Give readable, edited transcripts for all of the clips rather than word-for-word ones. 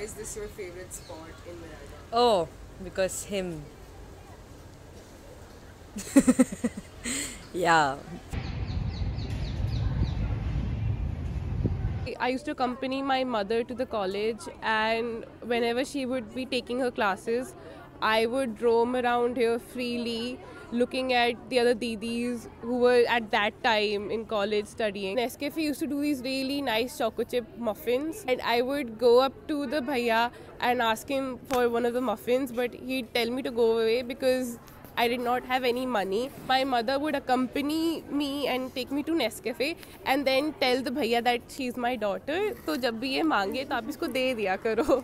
is this your favorite spot in Miranda? Oh, because him. Yeah. I used to accompany my mother to the college, and whenever she would be taking her classes, I would roam around here freely, looking at the other didis who were at that time in college studying. Nescafe used to do these really nice chocolate chip muffins, and I would go up to the bhaiya and ask him for one of the muffins, but he'd tell me to go away because I did not have any money. My mother would accompany me and take me to Nescafe and then tell the bhaiya that she's my daughter. तो जब भी ये मांगे तो आप इसको दे दिया करो.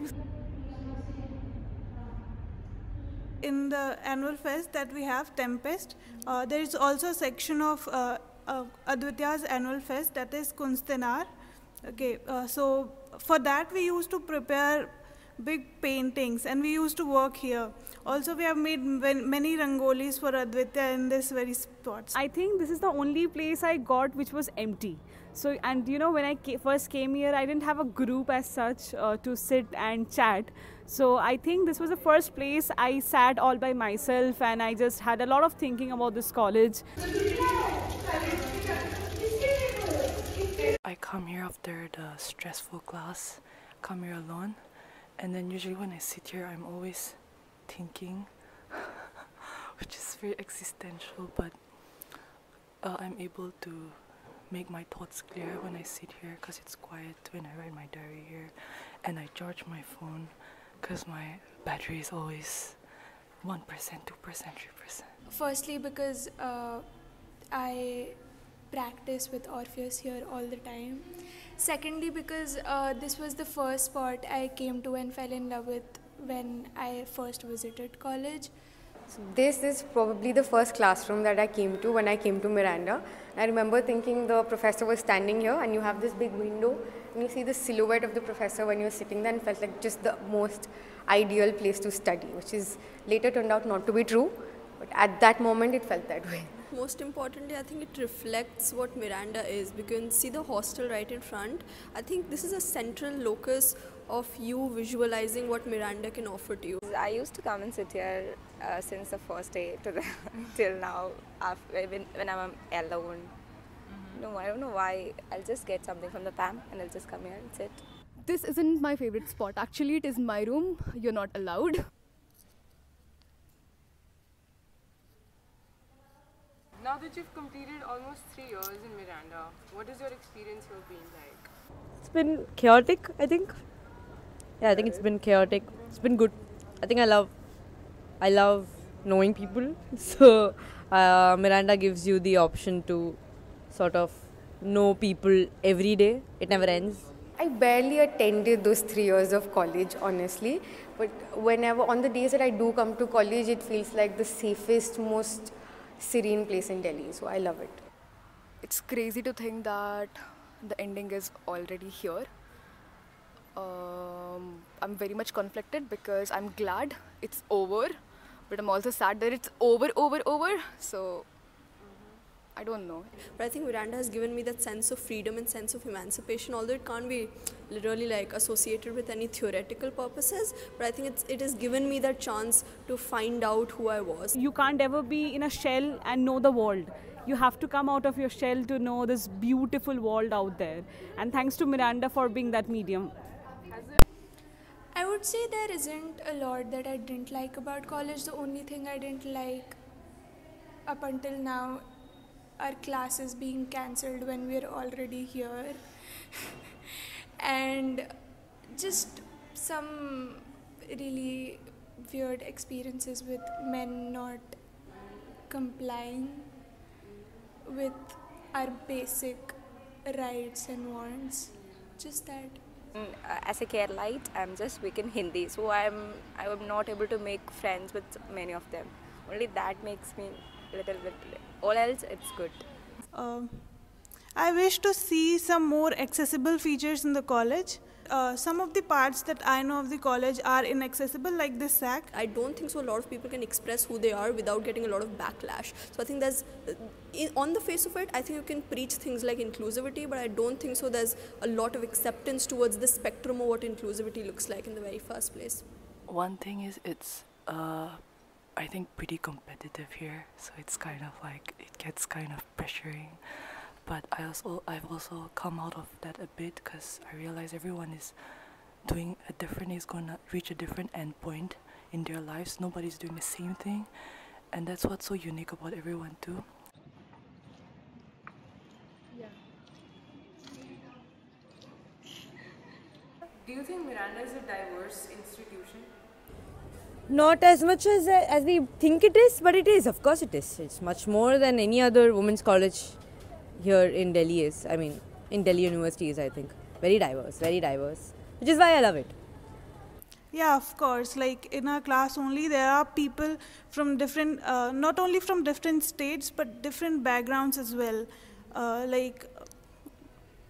In the annual fest that we have, Tempest, there is also a section of Advitya's annual fest, that is Kunstenar. Okay, so for that we used to prepare big paintings and we used to work here. Also, we have made many rangolis for Advitya in this very spot. I think this is the only place I got which was empty. So, and you know, when I first came here, I didn't have a group as such to sit and chat. So I think this was the first place I sat all by myself and I just had a lot of thinking about this college. I come here after the stressful class, come here alone, and then usually when I sit here I'm always thinking, which is very existential, but I'm able to make my thoughts clear when I sit here because it's quiet when I write my diary here, and I charge my phone because my battery is always 1%, 2%, 3%. Firstly, because I practice with Orpheus here all the time. Secondly, because this was the first spot I came to and fell in love with when I first visited college. So this is probably the first classroom that I came to when I came to Miranda. I remember thinking the professor was standing here and you have this big window and you see the silhouette of the professor when you're sitting there, and felt like just the most ideal place to study, which is later turned out not to be true, but at that moment it felt that way. Most importantly, I think it reflects what Miranda is, because you can see the hostel right in front. I think this is a central locus of you visualizing what Miranda can offer to you. I used to come and sit here since the first day to the till now, when I'm alone. No, I don't know why. I'll just get something from the PAM and I'll just come here and sit. This isn't my favorite spot. Actually, it is my room. You're not allowed. Now that you've completed almost 3 years in Miranda, what has your experience here been like? It's been chaotic, I think. Yeah, I think it's been chaotic. It's been good. I think I love knowing people. So Miranda gives you the option to sort of know people every day. It never ends. I barely attended those 3 years of college, honestly. But whenever, on the days that I do come to college, it feels like the safest, most serene place in Delhi. So I love it. It's crazy to think that the ending is already here. I'm very much conflicted because I'm glad it's over, but I'm also sad that it's over. So I don't know. But I think Miranda has given me that sense of freedom and sense of emancipation, although it can't be literally like associated with any theoretical purposes. But I think it has given me that chance to find out who I was. You can't ever be in a shell and know the world. You have to come out of your shell to know this beautiful world out there. And thanks to Miranda for being that medium. I would say there isn't a lot that I didn't like about college. The only thing I didn't like up until now are classes being cancelled when we're already here. And just some really weird experiences with men not complying with our basic rights and wants. Just that. As a Keralite, I'm just weak in Hindi, so I'm not able to make friends with many of them. Only that makes me a little bit. All else, it's good. I wish to see some more accessible features in the college. some of the parts that I know of the college are inaccessible, like this sack. I don't think so a lot of people can express who they are without getting a lot of backlash. So I think there's, on the face of it, I think you can preach things like inclusivity, but I don't think so there's a lot of acceptance towards the spectrum of what inclusivity looks like in the very first place. One thing is it's I think pretty competitive here, so it's kind of like it gets kind of pressuring. But I've also come out of that a bit because I realize everyone is doing a different, is gonna reach a different end point in their lives. Nobody's doing the same thing, and that's what's so unique about everyone too. Do you think Miranda is a diverse institution? Not as much as we think it is, but it is. Of course it is. It's much more than any other women's college here in Delhi is. I mean, in Delhi University is, I think. Very diverse, which is why I love it. Yeah, of course. Like in our class only, there are people from different, not only from different states, but different backgrounds as well. Like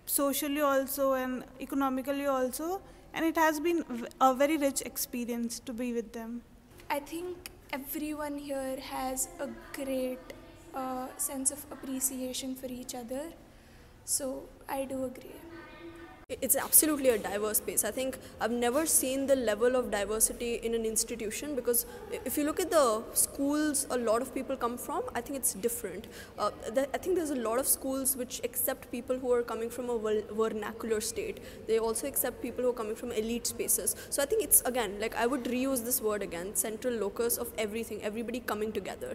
socially also and economically also. And it has been a very rich experience to be with them. I think everyone here has a great sense of appreciation for each other. So I do agree. It's absolutely a diverse space. I think I've never seen the level of diversity in an institution, because if you look at the schools a lot of people come from, I think it's different. I think there's a lot of schools which accept people who are coming from a vernacular state. They also accept people who are coming from elite spaces. So I think it's, again, like I would reuse this word again, central locus of everything, everybody coming together.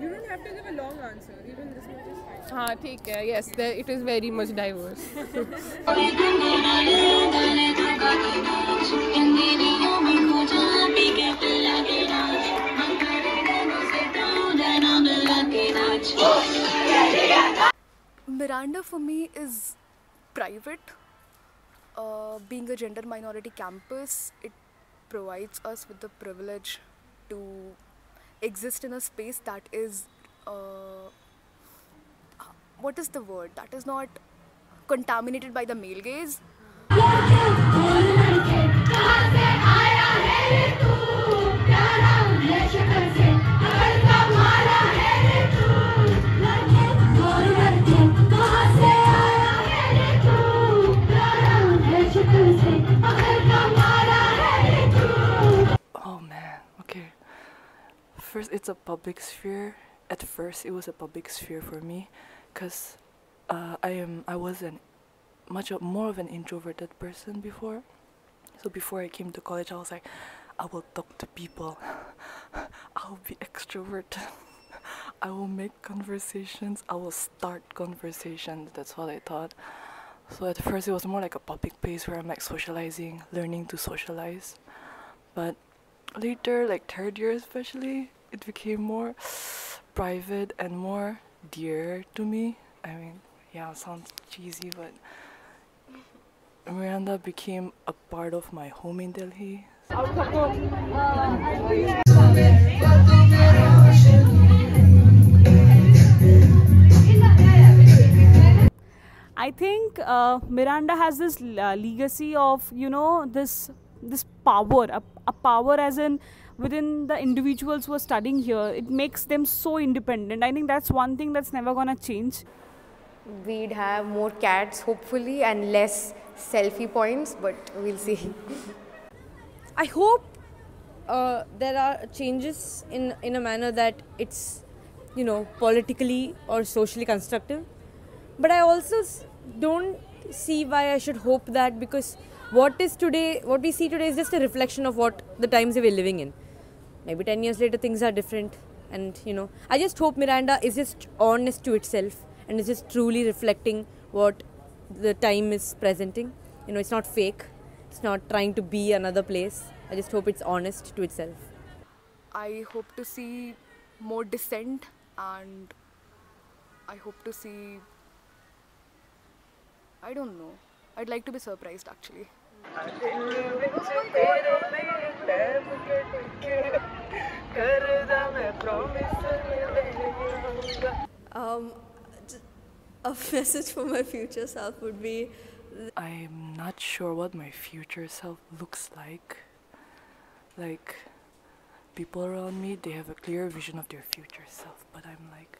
You don't have to give a long answer. Even this much is fine. हाँ ठीक है. Yes, it is very much diverse. Miranda for me is private. Being a gender minority campus, it provides us with the privilege to exist in a space that is, what is the word? That is not contaminated by the male gaze. Oh man, okay. First, it's a public sphere. At first, it was a public sphere for me, because I was more of an introverted person before. So before I came to college, I was like, I will talk to people. I will be extroverted. I will make conversations. I will start conversations. That's what I thought. So at first, it was more like a public place where I'm like socializing, learning to socialize. But later, like third year especially, it became more private and more dear to me. I mean, yeah, it sounds cheesy, but Miranda became a part of my home in Delhi. I think Miranda has this legacy of, you know, this power, a power as in within the individuals who are studying here. It makes them so independent. I think that's one thing that's never gonna change. We'd have more cats, hopefully, and less selfie points, but we'll see. I hope there are changes in a manner that it's, you know, politically or socially constructive. But I also don't see why I should hope that, because what we see today is just a reflection of what the times we're living in. Maybe 10 years later things are different, and you know, I just hope Miranda is just honest to itself and is just truly reflecting what the time is presenting. You know, it's not fake, it's not trying to be another place. I just hope it's honest to itself. I hope to see more dissent, and I hope to see, I don't know, I'd like to be surprised actually. A message for my future self would be, I'm not sure what my future self looks like. Like, people around me, they have a clear vision of their future self, but I'm like,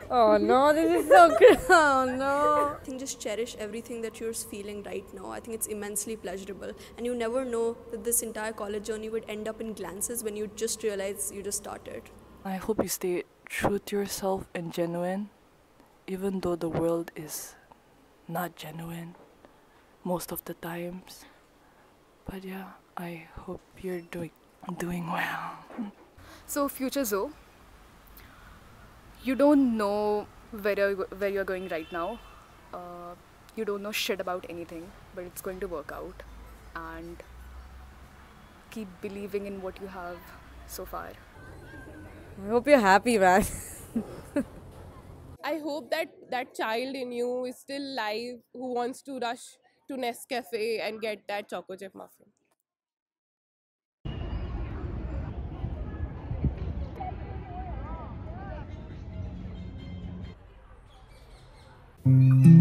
Oh no, this is so oh no. I think just cherish everything that you're feeling right now. I think it's immensely pleasurable, and you never know that this entire college journey would end up in glances when you just realize you just started. I hope you stay true to yourself and genuine, even though the world is not genuine most of the times. But yeah, I hope you're doing well. So, future Zoe, you don't know where you're going right now. You don't know shit about anything, but it's going to work out. And keep believing in what you have so far. I hope you're happy, man. I hope that that child in you is still alive who wants to rush to Nescafe and get that choco chip muffin. Mm-hmm.